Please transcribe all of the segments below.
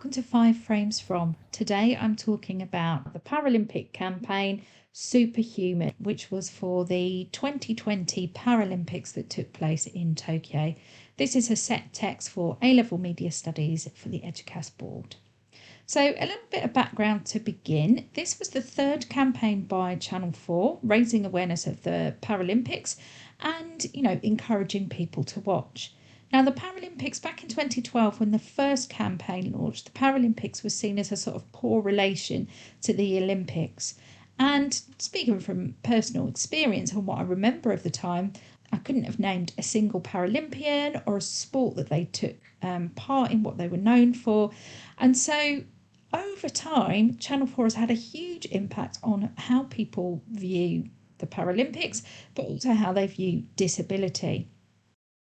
welcome to 5 Frames From. Today I'm talking about the Paralympic campaign Super.Human, which was for the 2020 Paralympics that took place in Tokyo. This is a set text for A-level media studies for the Eduqas board. So a little bit of background to begin. This was the third campaign by Channel 4, raising awareness of the Paralympics and, encouraging people to watch. Now, the Paralympics back in 2012, when the first campaign launched, the Paralympics was seen as a sort of poor relation to the Olympics. And speaking from personal experience and what I remember of the time, I couldn't have named a single Paralympian or a sport that they took part in, what they were known for. And so over time, Channel 4 has had a huge impact on how people view the Paralympics, but also how they view disability.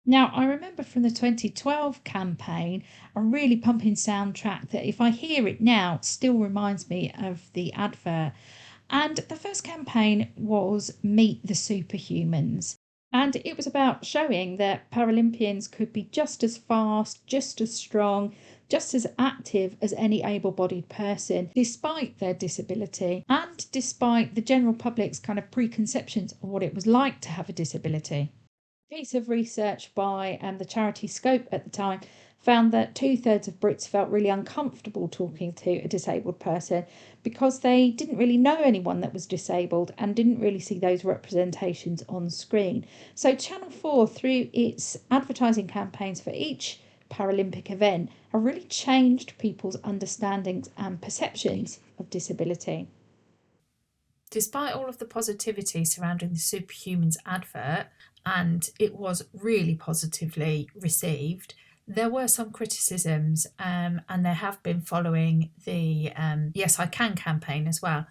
Now, I remember from the 2012 campaign, a really pumping soundtrack that if I hear it now, it still reminds me of the advert. And the first campaign was Meet the Superhumans. And it was about showing that Paralympians could be just as fast, just as strong, just as active as any able-bodied person, despite their disability and despite the general public's kind of preconceptions of what it was like to have a disability. A piece of research by the charity Scope at the time found that 2/3 of Brits felt really uncomfortable talking to a disabled person because they didn't really know anyone that was disabled and didn't really see those representations on screen. So Channel 4, through its advertising campaigns for each Paralympic event, have really changed people's understandings and perceptions of disability. Despite all of the positivity surrounding the Superhumans advert, and it was really positively received, there were some criticisms, and there have been following the Yes I Can campaign as well.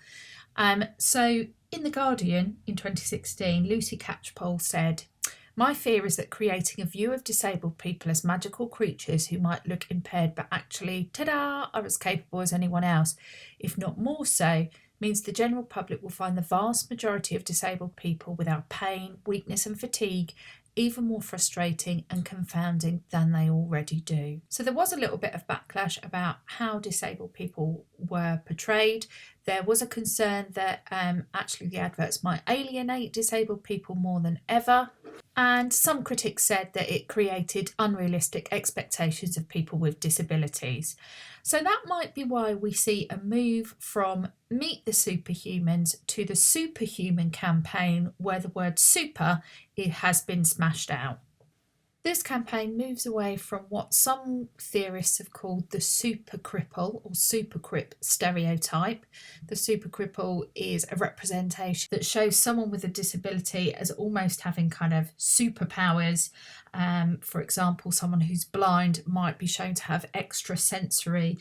So in The Guardian in 2016, Lucy Catchpole said, "My fear is that creating a view of disabled people as magical creatures who might look impaired but actually, ta-da, are as capable as anyone else, if not more so, means the general public will find the vast majority of disabled people without pain, weakness and fatigue even more frustrating and confounding than they already do." So there was a little bit of backlash about how disabled people were portrayed. There was a concern that actually the adverts might alienate disabled people more than ever. And some critics said that it created unrealistic expectations of people with disabilities. So that might be why we see a move from Meet the Superhumans to the Superhuman campaign, where the word super has been smashed out. This campaign moves away from what some theorists have called the super cripple or super crip stereotype. The super cripple is a representation that shows someone with a disability as almost having kind of superpowers. For example, someone who's blind might be shown to have extrasensory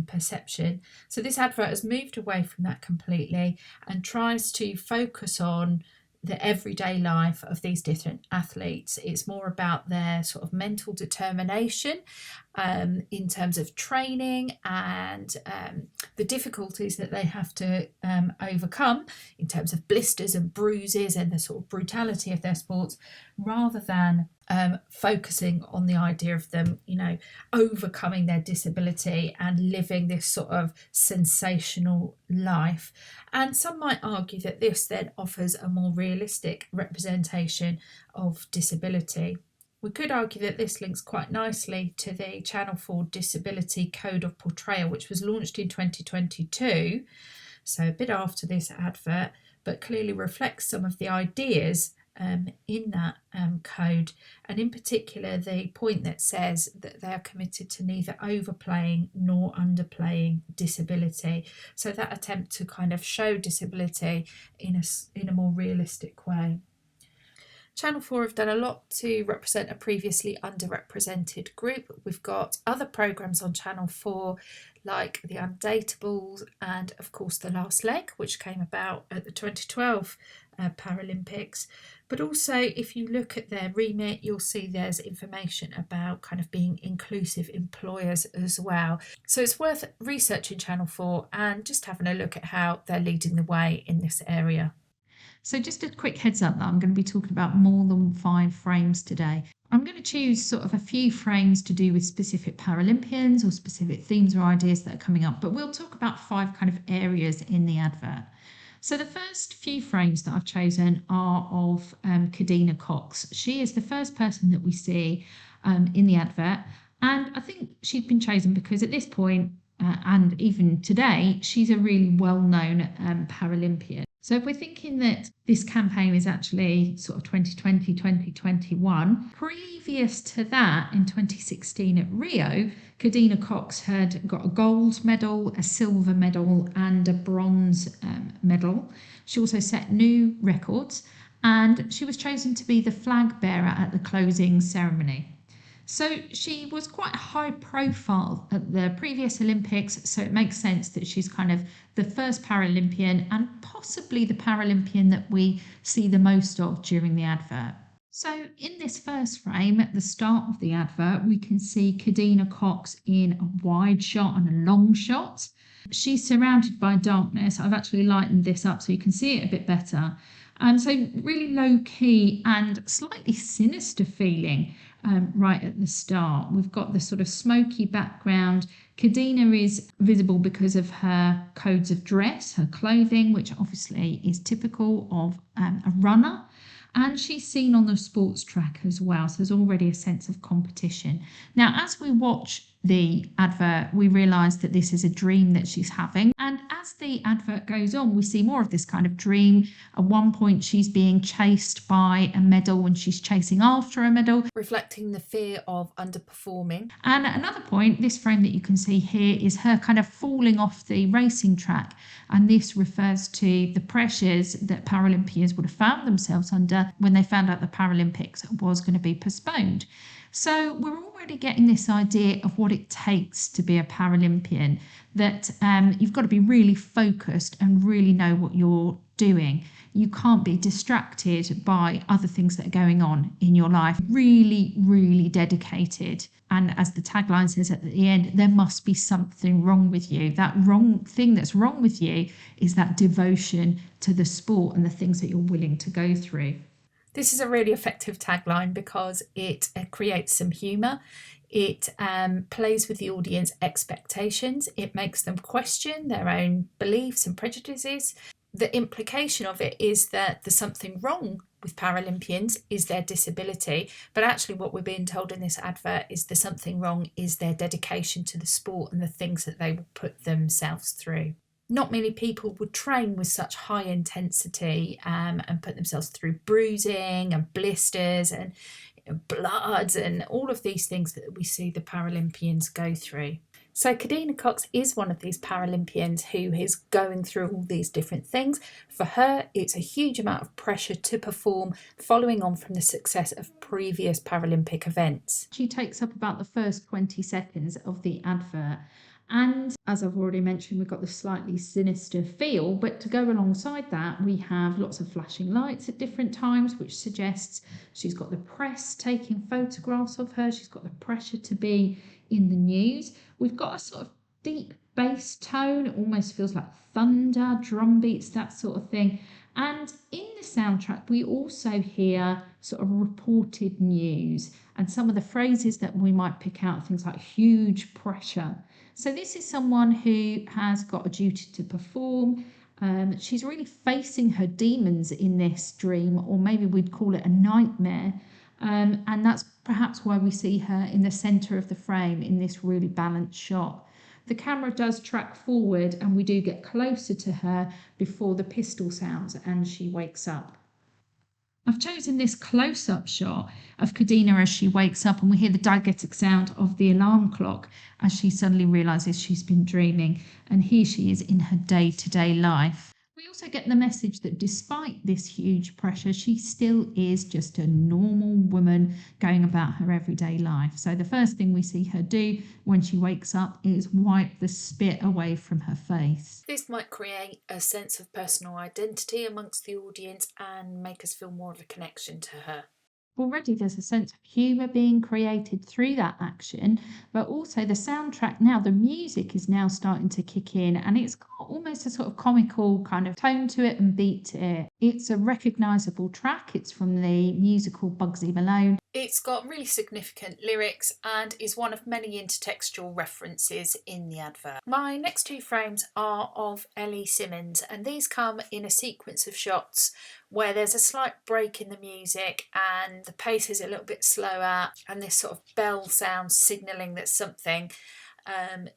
perception. So this advert has moved away from that completely and tries to focus on the everyday life of these different athletes. It's more about their sort of mental determination in terms of training and the difficulties that they have to overcome in terms of blisters and bruises and the sort of brutality of their sports, rather than focusing on the idea of them, overcoming their disability and living this sort of sensational life. And some might argue that this then offers a more realistic representation of disability. We could argue that this links quite nicely to the Channel 4 Disability Code of Portrayal, which was launched in 2022, so a bit after this advert, but clearly reflects some of the ideas in that code, and in particular the point that says that they are committed to neither overplaying nor underplaying disability. So that attempt to kind of show disability in a more realistic way. Channel 4 have done a lot to represent a previously underrepresented group. We've got other programmes on Channel 4 like The Undateables and of course The Last Leg, which came about at the 2012 Paralympics. But also if you look at their remit, you'll see there's information about kind of being inclusive employers as well. So it's worth researching Channel 4 and just having a look at how they're leading the way in this area. So just a quick heads up that I'm going to be talking about more than 5 frames today. I'm going to choose sort of a few frames to do with specific Paralympians or specific themes or ideas that are coming up, but we'll talk about 5 kind of areas in the advert. So the first few frames that I've chosen are of Kadeena Cox. She is the first person that we see in the advert, and I think she's been chosen because at this point, and even today, she's a really well-known Paralympian. So if we're thinking that this campaign is actually sort of 2020, 2021, previous to that, in 2016 at Rio, Kadeena Cox had got a gold medal, a silver medal, and a bronze medal. She also set new records, and she was chosen to be the flag bearer at the closing ceremony. So she was quite high profile at the previous Olympics, so it makes sense that she's kind of the first Paralympian and possibly the Paralympian that we see the most of during the advert. So in this first frame, at the start of the advert, we can see Kadeena Cox in a wide shot and a long shot. She's surrounded by darkness. I've actually lightened this up so you can see it a bit better. So really low key and slightly sinister feeling right at the start. We've got the sort of smoky background. Kadeena is visible because of her codes of dress, her clothing, which obviously is typical of a runner. And she's seen on the sports track as well. So there's already a sense of competition. Now, as we watch the advert, we realise that this is a dream that she's having. And as the advert goes on, we see more of this kind of dream. At one point, she's being chased by a medal and she's chasing after a medal, reflecting the fear of underperforming. And at another point, this frame that you can see here is her kind of falling off the racing track. And this refers to the pressures that Paralympians would have found themselves under when they found out the Paralympics was going to be postponed. So we're already getting this idea of what it takes to be a Paralympian, that you've got to be really focused and really know what you're doing. You can't be distracted by other things that are going on in your life. Really, really dedicated. And as the tagline says at the end, there must be something wrong with you. That wrong thing that's wrong with you is that devotion to the sport and the things that you're willing to go through. This is a really effective tagline because it creates some humour. It plays with the audience expectations. It makes them question their own beliefs and prejudices. The implication of it is that there's something wrong with Paralympians is their disability, but actually what we're being told in this advert is there's something wrong is their dedication to the sport and the things that they will put themselves through. Not many people would train with such high intensity and put themselves through bruising and blisters and bloods and all of these things that we see the Paralympians go through. So Kadeena Cox is one of these Paralympians who is going through all these different things. For her, it's a huge amount of pressure to perform following on from the success of previous Paralympic events. She takes up about the first 20 seconds of the advert. And as I've already mentioned, we've got the slightly sinister feel, but to go alongside that, we have lots of flashing lights at different times, which suggests she's got the press taking photographs of her. She's got the pressure to be in the news. We've got a sort of deep bass tone. It almost feels like thunder, drum beats, that sort of thing. And in the soundtrack, we also hear sort of reported news and some of the phrases that we might pick out, things like huge pressure. So this is someone who has got a duty to perform. She's really facing her demons in this dream, or maybe we'd call it a nightmare. And that's perhaps why we see her in the centre of the frame in this really balanced shot. The camera does track forward and we do get closer to her before the pistol sounds and she wakes up. I've chosen this close-up shot of Kadeena as she wakes up and we hear the diegetic sound of the alarm clock as she suddenly realises she's been dreaming, and here she is in her day-to-day life. We also get the message that despite this huge pressure, she still is just a normal woman going about her everyday life. So the first thing we see her do when she wakes up is wipe the spit away from her face. This might create a sense of personal identity amongst the audience and make us feel more of a connection to her. Already there's a sense of humour being created through that action, but also the soundtrack now, the music is now starting to kick in, and it's got almost a sort of comical kind of tone to it and beat to it. It's a recognisable track. It's from the musical Bugsy Malone. It's got really significant lyrics and is one of many intertextual references in the advert. My next two frames are of Ellie Simmonds, and these come in a sequence of shots where there's a slight break in the music and the pace is a little bit slower, and this sort of bell sound signalling that something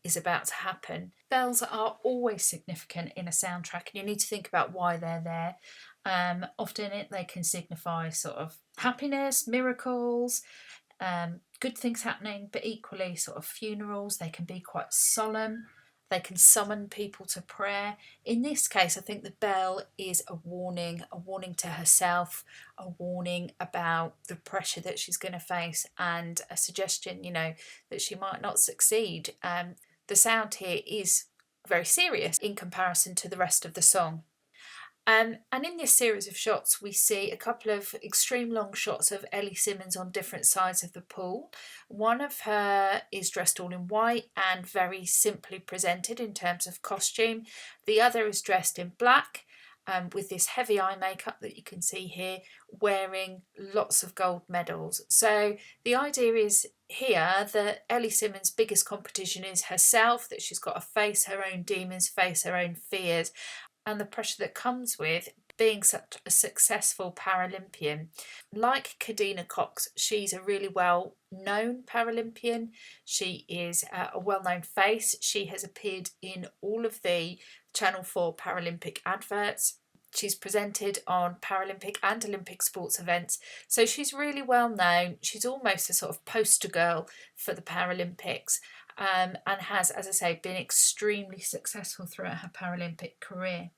is about to happen. Bells are always significant in a soundtrack, and you need to think about why they're there. Often they can signify sort of happiness, miracles, good things happening, but equally sort of funerals. They can be quite solemn. They can summon people to prayer. In this case, I think the bell is a warning to herself, a warning about the pressure that she's going to face, and a suggestion, that she might not succeed. The sound here is very serious in comparison to the rest of the song. And in this series of shots, we see a couple of extreme long shots of Ellie Simmonds on different sides of the pool. One of her is dressed all in white and very simply presented in terms of costume. The other is dressed in black with this heavy eye makeup that you can see here, wearing lots of gold medals. So the idea is here that Ellie Simmonds' biggest competition is herself, that she's got to face her own demons, face her own fears, and the pressure that comes with being such a successful Paralympian. Like Kadeena Cox, she's a really well-known Paralympian. She is a well-known face. She has appeared in all of the Channel 4 Paralympic adverts. She's presented on Paralympic and Olympic sports events. So she's really well known. She's almost a sort of poster girl for the Paralympics. And has, as I say, been extremely successful throughout her Paralympic career.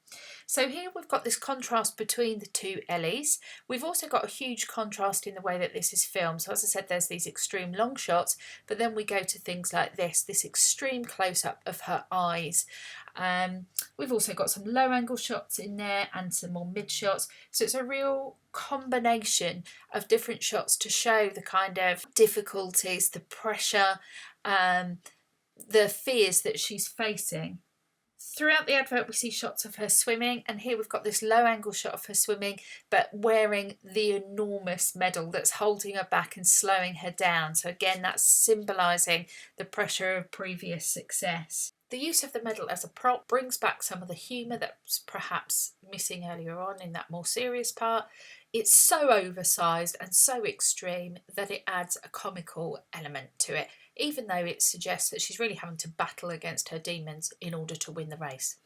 So here we've got this contrast between the two Ellies. We've also got a huge contrast in the way that this is filmed. So as I said, there's these extreme long shots, but then we go to things like this extreme close-up of her eyes. We've also got some low angle shots in there and some more mid shots. So it's a real combination of different shots to show the kind of difficulties, the pressure, the fears that she's facing. Throughout the advert we see shots of her swimming, and here we've got this low angle shot of her swimming but wearing the enormous medal that's holding her back and slowing her down. So again, that's symbolising the pressure of previous success. The use of the medal as a prop brings back some of the humour that was perhaps missing earlier on in that more serious part. It's so oversized and so extreme that it adds a comical element to it, even though it suggests that she's really having to battle against her demons in order to win the race.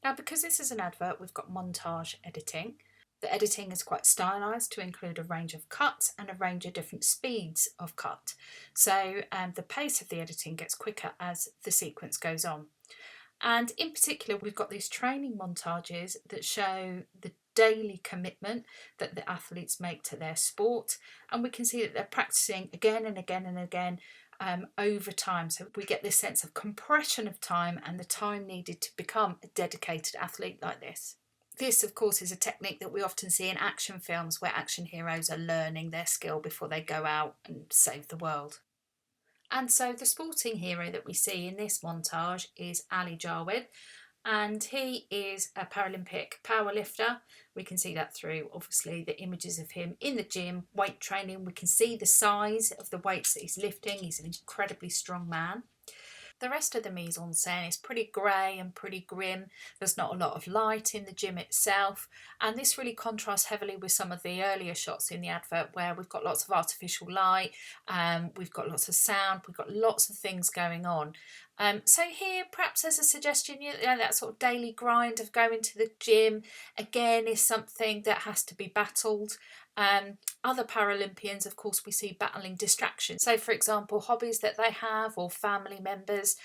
Now, because this is an advert, we've got montage editing. The editing is quite stylised to include a range of cuts and a range of different speeds of cut. So the pace of the editing gets quicker as the sequence goes on. And in particular, we've got these training montages that show the daily commitment that the athletes make to their sport, and we can see that they're practicing again and again and again over time. So we get this sense of compression of time and the time needed to become a dedicated athlete like this. This, of course, is a technique that we often see in action films where action heroes are learning their skill before they go out and save the world. And so the sporting hero that we see in this montage is Ali Jarwid, and he is a Paralympic powerlifter. We can see that through, obviously, the images of him in the gym, weight training. We can see the size of the weights that he's lifting. He's an incredibly strong man. The rest of the mise-en-scène is pretty grey and pretty grim. There's not a lot of light in the gym itself, and this really contrasts heavily with some of the earlier shots in the advert where we've got lots of artificial light, we've got lots of sound, we've got lots of things going on. So here, perhaps as a suggestion, that sort of daily grind of going to the gym, again, is something that has to be battled. Other Paralympians, of course, we see battling distractions. So, for example, hobbies that they have or family members.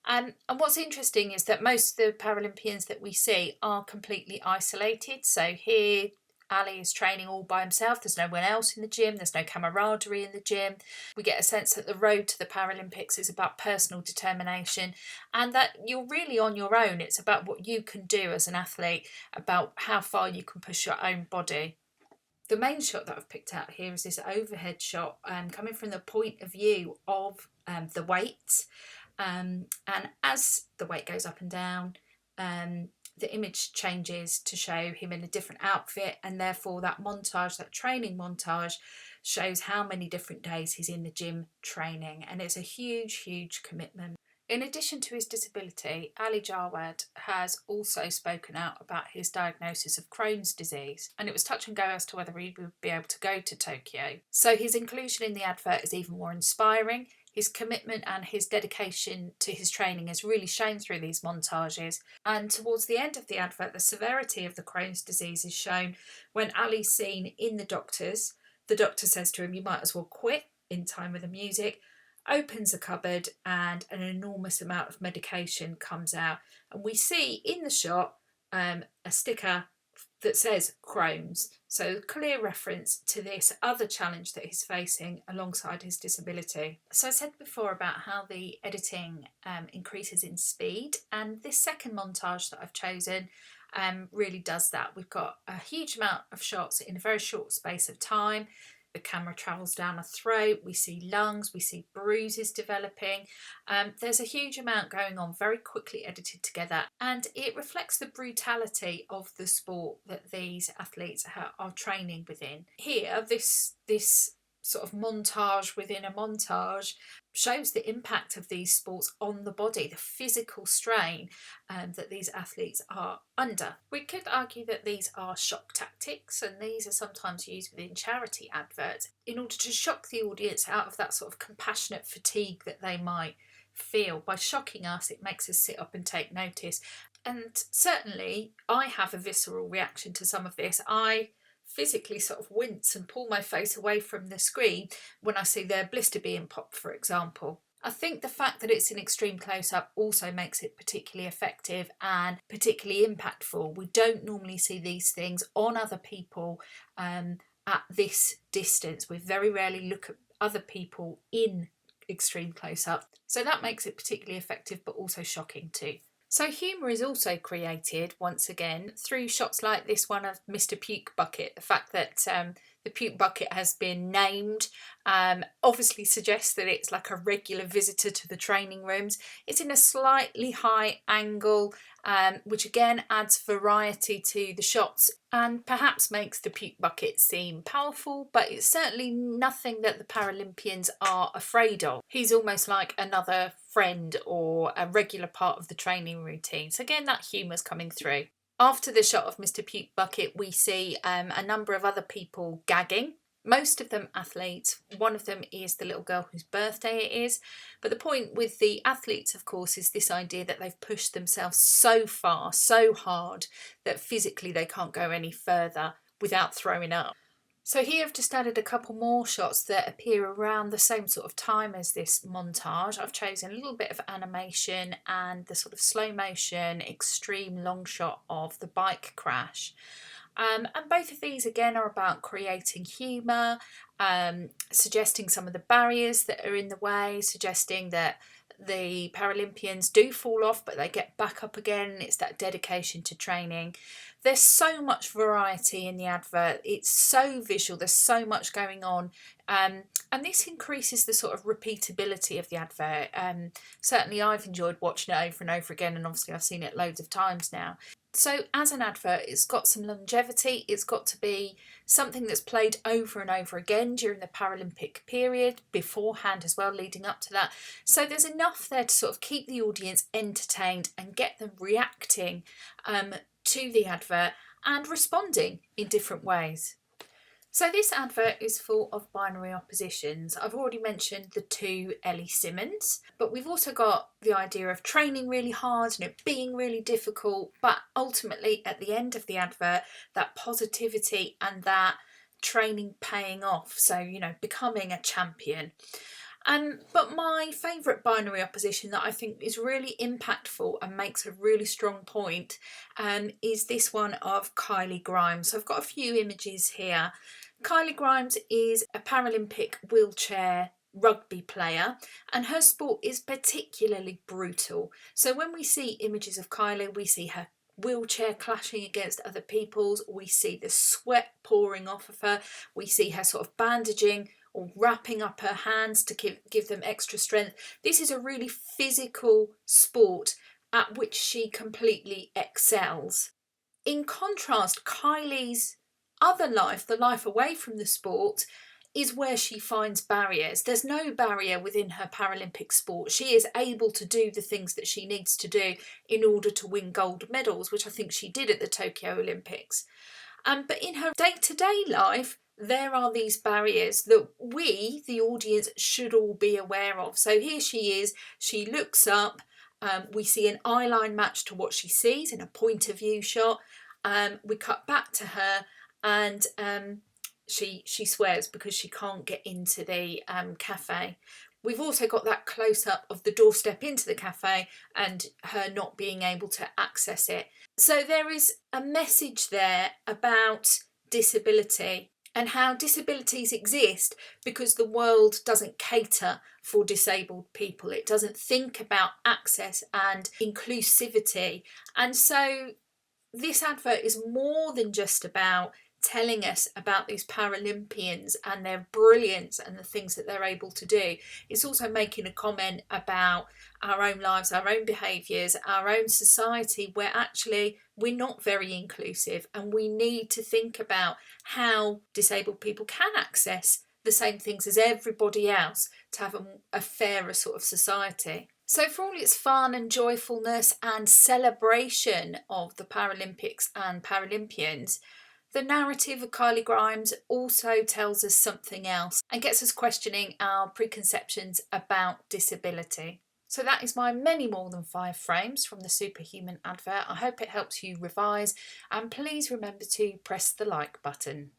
And what's interesting is that most of the Paralympians that we see are completely isolated. So here, Ali is training all by himself. There's no one else in the gym. There's no camaraderie in the gym. We get a sense that the road to the Paralympics is about personal determination and that you're really on your own. It's about what you can do as an athlete, about how far you can push your own body. The main shot that I've picked out here is this overhead shot coming from the point of view of the weight. And as the weight goes up and down, the image changes to show him in a different outfit, and therefore that montage, that training montage, shows how many different days he's in the gym training, and it's a huge commitment. In addition to his disability, Ali Jawad has also spoken out about his diagnosis of Crohn's disease, and it was touch and go as to whether he would be able to go to Tokyo. So his inclusion in the advert is even more inspiring. His commitment and his dedication to his training is really shown through these montages. And towards the end of the advert, the severity of the Crohn's disease is shown when Ali's seen in the doctors. The doctor says to him, "You might as well quit," in time with the music, opens a cupboard, and an enormous amount of medication comes out. And we see in the shot a sticker that says Crohn's. So clear reference to this other challenge that he's facing alongside his disability. So I said before about how the editing increases in speed, and this second montage that I've chosen really does that. We've got a huge amount of shots in a very short space of time. The camera travels down a throat, we see lungs, we see bruises developing. There's a huge amount going on, very quickly edited together, and it reflects the brutality of the sport that these athletes are training within. Here, this sort of montage within a montage shows the impact of these sports on the body, the physical strain that these athletes are under. We could argue that these are shock tactics, and these are sometimes used within charity adverts in order to shock the audience out of that sort of compassionate fatigue that they might feel. By shocking us, it makes us sit up and take notice. And certainly I have a visceral reaction to some of this. I physically sort of wince and pull my face away from the screen when I see their blister being popped, for example. I think the fact that it's an extreme close-up also makes it particularly effective and particularly impactful. We don't normally see these things on other people at this distance. We very rarely look at other people in extreme close-up. So that makes it particularly effective, but also shocking too. So humour is also created, once again, through shots like this one of Mr. Puke Bucket. The fact that the puke bucket has been named obviously suggests that it's like a regular visitor to the training rooms. It's in a slightly high angle, which again adds variety to the shots and perhaps makes the puke bucket seem powerful, but it's certainly nothing that the Paralympians are afraid of. He's almost like another friend or a regular part of the training routine. So again, that humour's coming through. After the shot of Mr. Puke Bucket, we see a number of other people gagging. Most of them athletes. One of them is the little girl whose birthday it is. But the point with the athletes, of course, is this idea that they've pushed themselves so far, so hard, that physically they can't go any further without throwing up. So here I've just added a couple more shots that appear around the same sort of time as this montage. I've chosen a little bit of animation and the sort of slow motion, extreme long shot of the bike crash. And both of these again are about creating humour, suggesting some of the barriers that are in the way, suggesting that the Paralympians do fall off but they get back up again. It's that dedication to training. There's so much variety in the advert. It's so visual. There's so much going on. And this increases the sort of repeatability of the advert. Certainly I've enjoyed watching it over and over again, and obviously I've seen it loads of times now. So as an advert, it's got some longevity. It's got to be something that's played over and over again during the Paralympic period, beforehand as well, leading up to that. So there's enough there to sort of keep the audience entertained and get them reacting to the advert and responding in different ways. So this advert is full of binary oppositions. I've already mentioned the two Ellie Simmonds, but we've also got the idea of training really hard and it being really difficult, but ultimately at the end of the advert, that positivity and that training paying off. So, you know, becoming a champion. But my favourite binary opposition that I think is really impactful and makes a really strong point is this one of Kylie Grimes. So I've got a few images here. Kylie Grimes is a Paralympic wheelchair rugby player, and her sport is particularly brutal. So when we see images of Kylie, we see her wheelchair clashing against other people's. We see the sweat pouring off of her. We see her sort of bandaging or wrapping up her hands to give them extra strength. This is a really physical sport at which she completely excels. In contrast, Kylie's other life, the life away from the sport, is where she finds barriers. There's no barrier within her Paralympic sport. She is able to do the things that she needs to do in order to win gold medals, which I think she did at the Tokyo Olympics. But in her day-to-day life, there are these barriers that we, the audience, should all be aware of. So here she is, she looks up, we see an eye line match to what she sees in a point of view shot. We cut back to her and she swears because she can't get into the cafe. We've also got that close-up of the doorstep into the cafe and her not being able to access it. So there is a message there about disability and how disabilities exist because the world doesn't cater for disabled people. It doesn't think about access and inclusivity. And so this advert is more than just about telling us about these Paralympians and their brilliance and the things that they're able to do. It's also making a comment about our own lives, our own behaviours, our own society, where actually we're not very inclusive, and we need to think about how disabled people can access the same things as everybody else to have a fairer sort of society. So for all its fun and joyfulness and celebration of the Paralympics and Paralympians, the narrative of Kylie Grimes also tells us something else and gets us questioning our preconceptions about disability. So that is my many more than 5 frames from the Super.Human advert. I hope it helps you revise, and please remember to press the like button.